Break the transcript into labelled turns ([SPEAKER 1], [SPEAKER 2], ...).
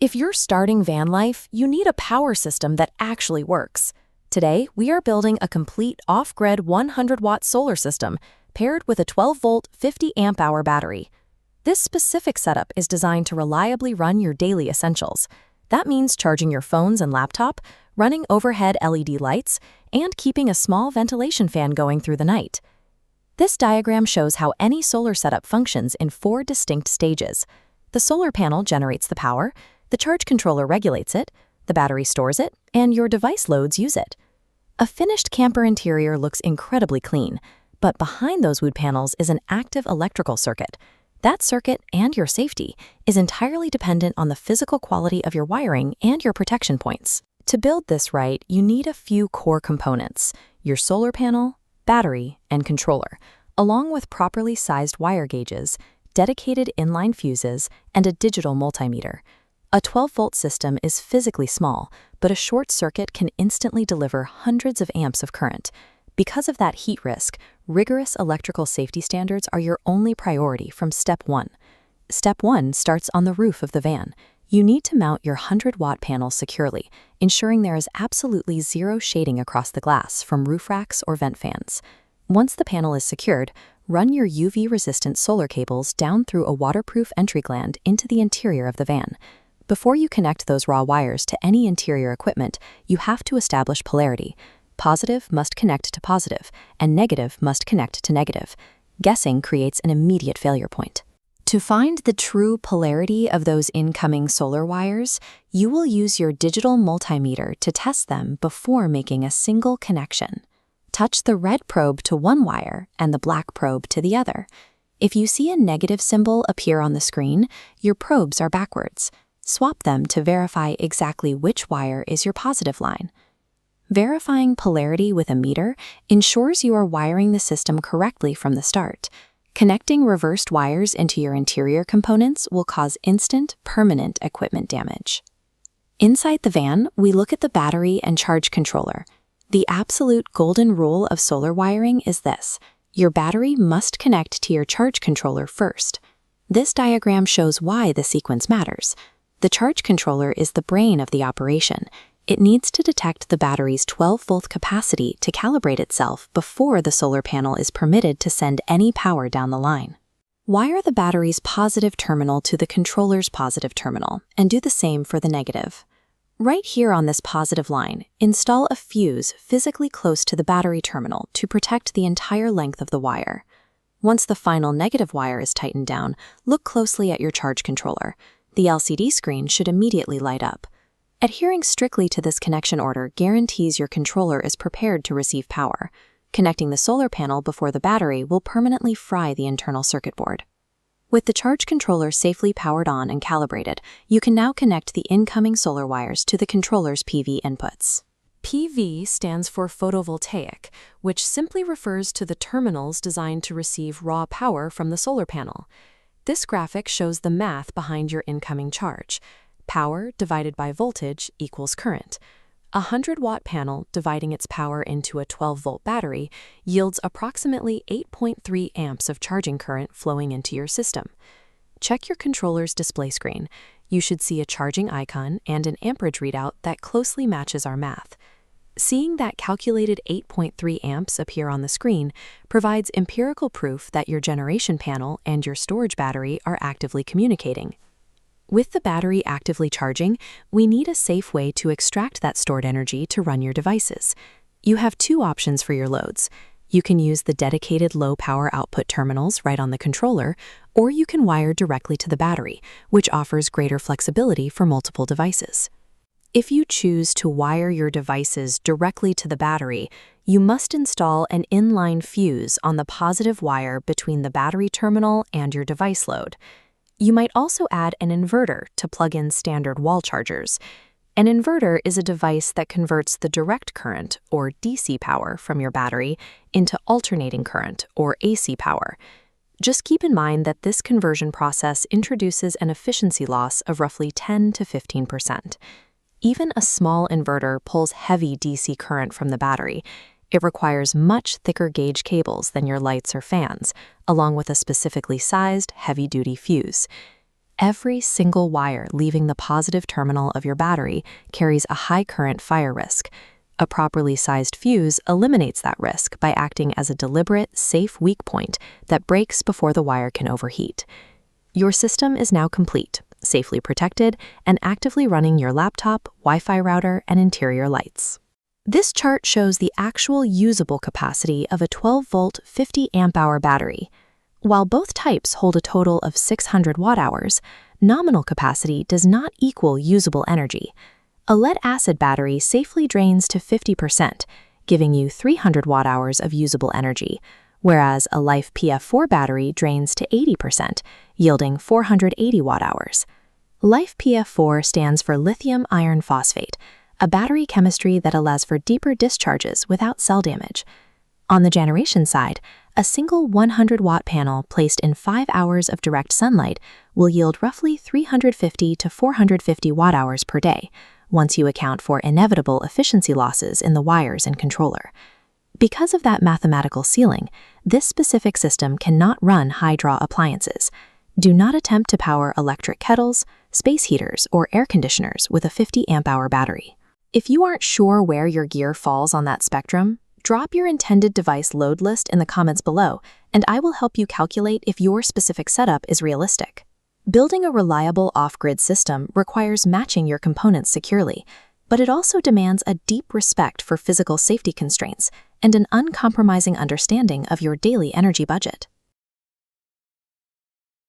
[SPEAKER 1] If you're starting van life, you need a power system that actually works. Today, we are building a complete off-grid 100-watt solar system paired with a 12-volt, 50-amp-hour battery. This specific setup is designed to reliably run your daily essentials. That means charging your phones and laptop, running overhead LED lights, and keeping a small ventilation fan going through the night. This diagram shows how any solar setup functions in 4 distinct stages. The solar panel generates the power, the charge controller regulates it, the battery stores it, and your device loads use it. A finished camper interior looks incredibly clean, but behind those wood panels is an active electrical circuit. That circuit and your safety is entirely dependent on the physical quality of your wiring and your protection points. To build this right, you need a few core components: your solar panel, battery, and controller, along with properly sized wire gauges, dedicated inline fuses, and a digital multimeter. A 12-volt system is physically small, but a short circuit can instantly deliver hundreds of amps of current. Because of that heat risk, rigorous electrical safety standards are your only priority from step 1. Step 1 starts on the roof of the van. You need to mount your 100-watt panel securely, ensuring there is absolutely zero shading across the glass from roof racks or vent fans. Once the panel is secured, run your UV-resistant solar cables down through a waterproof entry gland into the interior of the van. Before you connect those raw wires to any interior equipment, you have to establish polarity. Positive must connect to positive, and negative must connect to negative. Guessing creates an immediate failure point. To find the true polarity of those incoming solar wires, you will use your digital multimeter to test them before making a single connection. Touch the red probe to one wire and the black probe to the other. If you see a negative symbol appear on the screen, your probes are backwards. Swap them to verify exactly which wire is your positive line. Verifying polarity with a meter ensures you are wiring the system correctly from the start. Connecting reversed wires into your interior components will cause instant, permanent equipment damage. Inside the van, we look at the battery and charge controller. The absolute golden rule of solar wiring is this: your battery must connect to your charge controller first. This diagram shows why the sequence matters. The charge controller is the brain of the operation. It needs to detect the battery's 12-volt capacity to calibrate itself before the solar panel is permitted to send any power down the line. Wire the battery's positive terminal to the controller's positive terminal, and do the same for the negative. Right here on this positive line, install a fuse physically close to the battery terminal to protect the entire length of the wire. Once the final negative wire is tightened down, look closely at your charge controller. The LCD screen should immediately light up. Adhering strictly to this connection order guarantees your controller is prepared to receive power. Connecting the solar panel before the battery will permanently fry the internal circuit board. With the charge controller safely powered on and calibrated, you can now connect the incoming solar wires to the controller's PV inputs. PV stands for photovoltaic, which simply refers to the terminals designed to receive raw power from the solar panel. This graphic shows the math behind your incoming charge. Power divided by voltage equals current. A 100-watt panel dividing its power into a 12-volt battery yields approximately 8.3 amps of charging current flowing into your system. Check your controller's display screen. You should see a charging icon and an amperage readout that closely matches our math. Seeing that calculated 8.3 amps appear on the screen provides empirical proof that your generation panel and your storage battery are actively communicating. With the battery actively charging, we need a safe way to extract that stored energy to run your devices. You have 2 options for your loads. You can use the dedicated low-power output terminals right on the controller, or you can wire directly to the battery, which offers greater flexibility for multiple devices. If you choose to wire your devices directly to the battery, you must install an inline fuse on the positive wire between the battery terminal and your device load. You might also add an inverter to plug in standard wall chargers. An inverter is a device that converts the direct current, or DC power, from your battery into alternating current, or AC power. Just keep in mind that this conversion process introduces an efficiency loss of roughly 10 to 15%. Even a small inverter pulls heavy DC current from the battery. It requires much thicker gauge cables than your lights or fans, along with a specifically sized, heavy-duty fuse. Every single wire leaving the positive terminal of your battery carries a high current fire risk. A properly sized fuse eliminates that risk by acting as a deliberate, safe weak point that breaks before the wire can overheat. Your system is now complete, safely protected, and actively running your laptop, Wi-Fi router, and interior lights. This chart shows the actual usable capacity of a 12-volt, 50-amp-hour battery. While both types hold a total of 600 watt-hours, nominal capacity does not equal usable energy. A lead-acid battery safely drains to 50%, giving you 300 watt-hours of usable energy, whereas a LiFePF4 battery drains to 80%, yielding 480 watt-hours. LiFePF4 stands for lithium iron phosphate, a battery chemistry that allows for deeper discharges without cell damage. On the generation side, a single 100-watt panel placed in 5 hours of direct sunlight will yield roughly 350 to 450 watt-hours per day, once you account for inevitable efficiency losses in the wires and controller. Because of that mathematical ceiling, this specific system cannot run high-draw appliances. Do not attempt to power electric kettles, space heaters, or air conditioners with a 50-amp-hour battery. If you aren't sure where your gear falls on that spectrum, drop your intended device load list in the comments below, and I will help you calculate if your specific setup is realistic. Building a reliable off-grid system requires matching your components securely, but it also demands a deep respect for physical safety constraints and an uncompromising understanding of your daily energy budget.